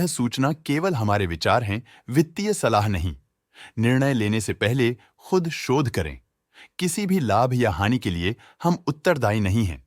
सूचना केवल हमारे विचार हैं, वित्तीय सलाह नहीं। निर्णय लेने से पहले खुद शोध करें। किसी भी लाभ या हानि के लिए हम उत्तरदायी नहीं हैं।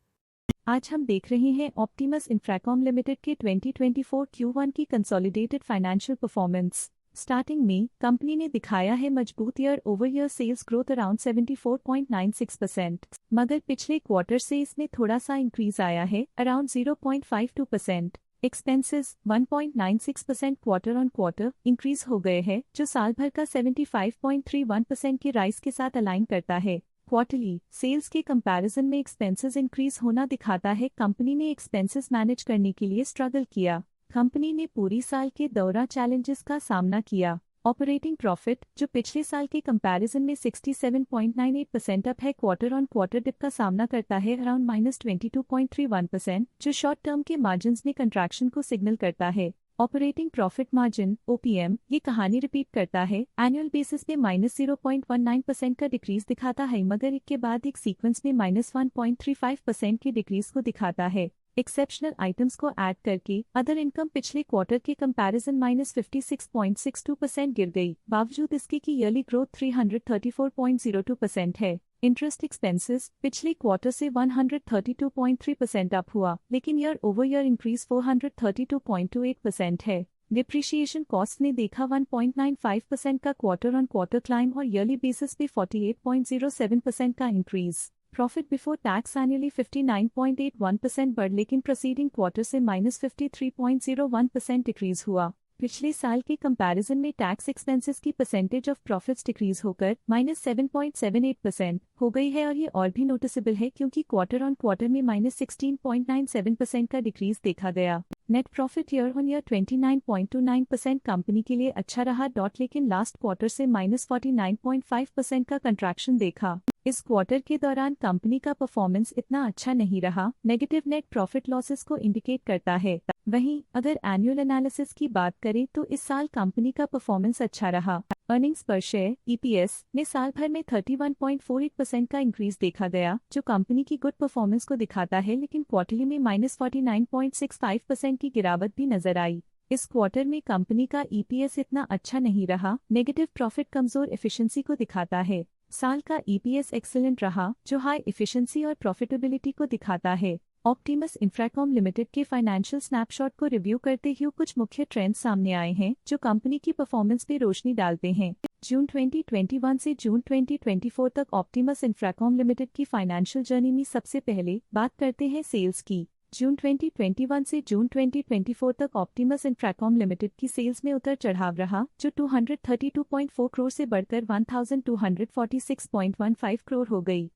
आज हम देख रहे हैं ऑप्टिमस इंफ्राकॉम लिमिटेड के 2024 Q1 की कंसोलिडेटेड फाइनेंशियल परफॉर्मेंस। स्टार्टिंग में कंपनी ने दिखाया है मजबूत year over year sales growth around 74.96%, मगर पिछले क्वार्टर से इसमें थोड़ा सा इंक्रीज आया है around 0.52%। Expenses 1.96% quarter on quarter increase हो गए हैं, जो साल भर का 75.31% के राइज के साथ अलाइन करता है। क्वार्टरली सेल्स के कंपैरिजन में एक्सपेंसेस इंक्रीज होना दिखाता है कंपनी ने एक्सपेंसेस मैनेज करने के लिए स्ट्रगल किया। कंपनी ने पूरी साल के दौरान चैलेंजेस का सामना किया। ऑपरेटिंग प्रॉफिट, जो पिछले साल के कंपैरिजन में 67.98% अप है, क्वार्टर ऑन क्वार्टर डिप का सामना करता है अराउंड -22.31%, जो शॉर्ट टर्म के मार्जिन्स में कंट्रैक्शन को सिग्नल करता है। ऑपरेटिंग प्रॉफिट मार्जिन OPM ये कहानी रिपीट करता है, एनुअल बेसिस पे -0.19% का डिक्रीज दिखाता है, मगर एक के बाद एक सीक्वेंस में -1.35% की डिक्रीज को दिखाता है। एक्सेप्शनल आइटम्स को ऐड करके अदर इनकम पिछले क्वार्टर के कंपैरिजन -56.62% गिर गई, बावजूद इसके की ईयरली ग्रोथ 334.02% है। इंटरेस्ट एक्सपेंसेस पिछले क्वार्टर से 132.3% अप हुआ, लेकिन ईयर ओवर ईयर इंक्रीज 432.28% है। डिप्रिशिएशन कॉस्ट ने देखा 1.95% का क्वार्टर ऑन क्वार्टर क्लाइम और ईयरली बेसिस पे 48.07% का increase. Profit before tax annually 59.81% बढ़, लेकिन प्रोसीडिंग क्वार्टर से -53.01% डिक्रीज हुआ। पिछले साल के कंपैरिजन में टैक्स एक्सपेंसेस की परसेंटेज ऑफ प्रॉफिट्स डिक्रीज होकर -7.78% हो गई है, और ये और भी नोटिसेबल है क्योंकि क्वार्टर ऑन क्वार्टर में -16.97% का डिक्रीज देखा गया। Net profit year on year 29.29% company के लिए अच्छा रहा, लेकिन लास्ट क्वार्टर से -49.5% का कंट्रैक्शन देखा। इस क्वार्टर के दौरान कंपनी का परफॉर्मेंस इतना अच्छा नहीं रहा, नेगेटिव नेट प्रॉफिट लॉसेस को इंडिकेट करता है। वहीं अगर एनुअल एनालिसिस की बात करें तो इस साल कंपनी का परफॉर्मेंस अच्छा रहा। अर्निंग्स पर शेयर EPS में साल भर में 31.48% का इंक्रीज देखा गया, जो कंपनी की गुड परफॉर्मेंस को दिखाता है, लेकिन क्वार्टरली में -49.65% की गिरावट भी नजर आई। इस क्वार्टर में कंपनी का EPS इतना अच्छा नहीं रहा, नेगेटिव प्रॉफिट कमजोर एफिशिएंसी को दिखाता है। साल का EPS एक्सीलेंट रहा, जो हाई एफिशिएंसी और प्रॉफिटेबिलिटी को दिखाता है। ऑप्टिमस इंफ्राकॉम लिमिटेड के फाइनेंशियल स्नैपशॉट को रिव्यू करते हुए कुछ मुख्य ट्रेंड्स सामने आए हैं, जो कंपनी की परफॉर्मेंस पे रोशनी डालते हैं। जून 2021 से जून 2024 तक ऑप्टिमस इंफ्राकॉम लिमिटेड की फाइनेंशियल जर्नी में सबसे पहले बात करते हैं सेल्स की। जून 2021 से जून 2024 तक ऑप्टिमस इंफ्राकॉम लिमिटेड की सेल्स में उतर चढ़ाव रहा, जो 232.4 करोड़ से बढ़कर 1246.15 करोड़ हो गई।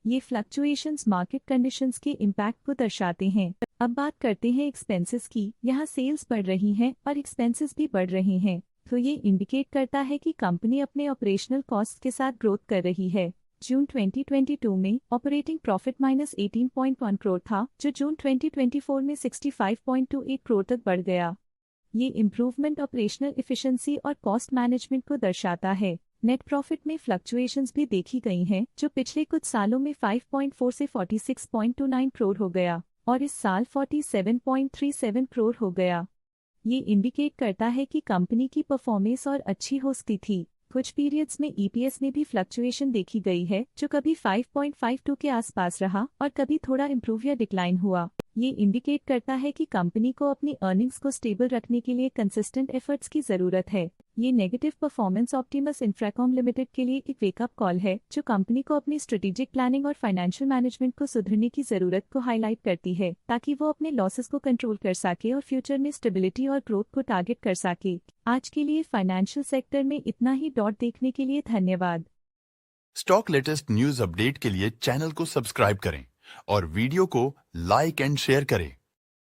ये फ्लक्चुएशंस मार्केट कंडीशंस के इम्पैक्ट को दर्शाते हैं। अब बात करते हैं एक्सपेंसेस की। यहाँ सेल्स बढ़ रही हैं और एक्सपेंसेस भी बढ़ रहे हैं, तो ये इंडिकेट करता है कि कंपनी अपने ऑपरेशनल कॉस्ट के साथ ग्रोथ कर रही है। जून 2022 में ऑपरेटिंग प्रॉफिट -18.1 करोड़ था, जो जून 2024 में 65.28 करोड़ तक बढ़ गया। ये इम्प्रूवमेंट ऑपरेशनल एफिशिएंसी और कॉस्ट मैनेजमेंट को दर्शाता है। नेट प्रॉफिट में फ्लक्चुएशंस भी देखी गई हैं, जो पिछले कुछ सालों में 5.4 से 46.29 करोड़ हो गया और इस साल 47.37 करोड़ हो गया। ये इंडिकेट करता है कि कंपनी की परफॉर्मेंस और अच्छी हो सकती थी। कुछ पीरियड्स में EPS में भी फ्लक्चुएशन देखी गई है, जो कभी 5.52 के आसपास रहा और कभी थोड़ा इम्प्रूव या डिक्लाइन हुआ। ये इंडिकेट करता है कि कंपनी को अपनी अर्निंग्स को स्टेबल रखने के लिए कंसिस्टेंट एफर्ट्स की जरूरत है। ये negative performance Optimus Infracom limited के लिए एक वेकअप कॉल है, जो कंपनी को अपनी स्ट्रेटेजिक प्लानिंग और फाइनेंशियल मैनेजमेंट को सुधरने की जरूरत को हाईलाइट करती है, ताकि वो अपने लॉसेस को कंट्रोल कर सके और फ्यूचर में स्टेबिलिटी और ग्रोथ को टारगेट कर सके। आज के लिए फाइनेंशियल सेक्टर में इतना ही। देखने के लिए धन्यवाद। स्टॉक लेटेस्ट न्यूज अपडेट के लिए चैनल को सब्सक्राइब करें और वीडियो को लाइक एंड शेयर करें।